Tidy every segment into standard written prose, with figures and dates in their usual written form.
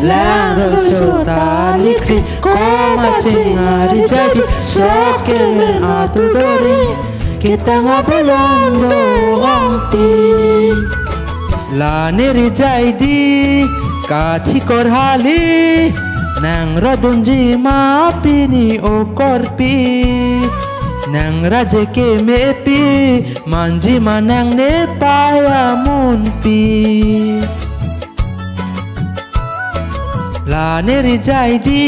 lang resulta likri koma cingari jadi soke atu dori kita ngabolondo onti la neri jaidi kathi korhali nang radunji mapini o korpi nang raje ke mepi manji manang ne paya munpi la neri jaidi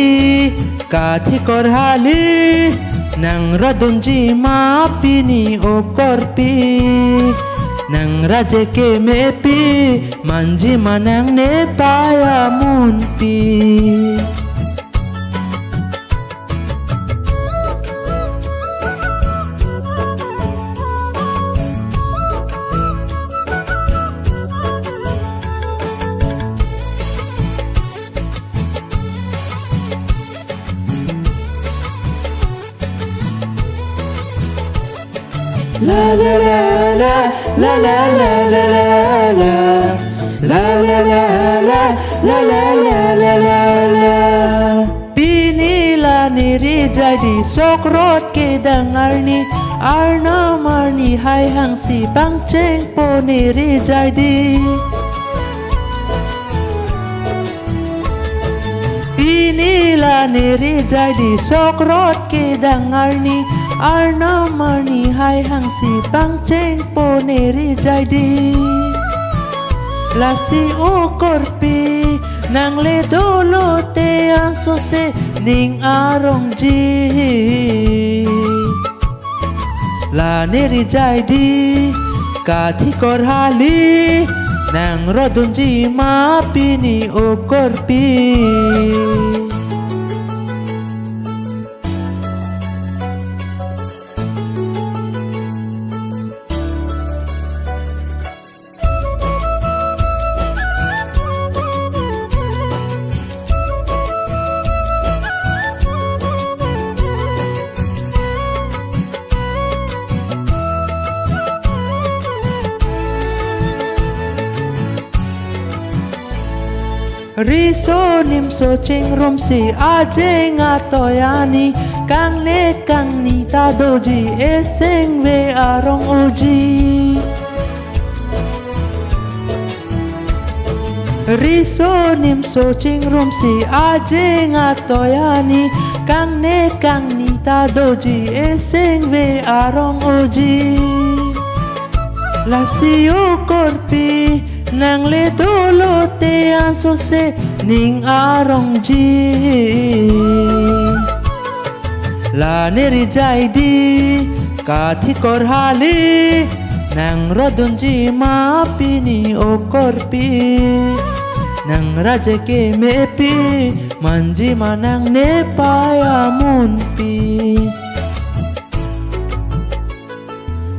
kathi korhali nang radunji mapini o korpi nang raje ke mepi manji manang ne paya munpi la la la la la la la la la la la la la la la pinila niri jadi sokrot ke dangar ni arna marni hai hang si bang cheng po niri jadi pinila niri jadi sokrot ke dangar ni arna marni hai hang si bang cheng po neri jadi lasi o korpi nang le dolo te anso se ning arong ji la neri jadi kathi korhali nang rodun ji mapini o korpi riso nim so ching rom si aje nga toyani kang ne kang ni ta doji eseng ve arong uji riso nim so ching rom si aje nga toyani kang ne kang ni ta doji eseng ve arong uji lasio korpi nang le dolo te anso se ning arong ji la neri jaidi kathi korhali nang radun ji mapini o korpi nang raje ke mepi manji manang ne paya munpi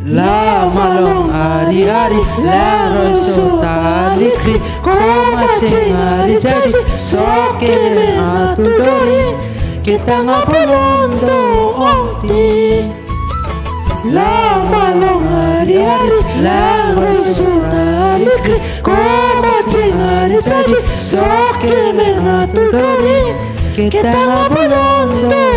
la malong ari ari la resulta likri koma cengari jadi soke atu dori kita ngabolondo onti la malong ari ari la resulta likri koma cengari jadi soke atu dori kita ngabolondo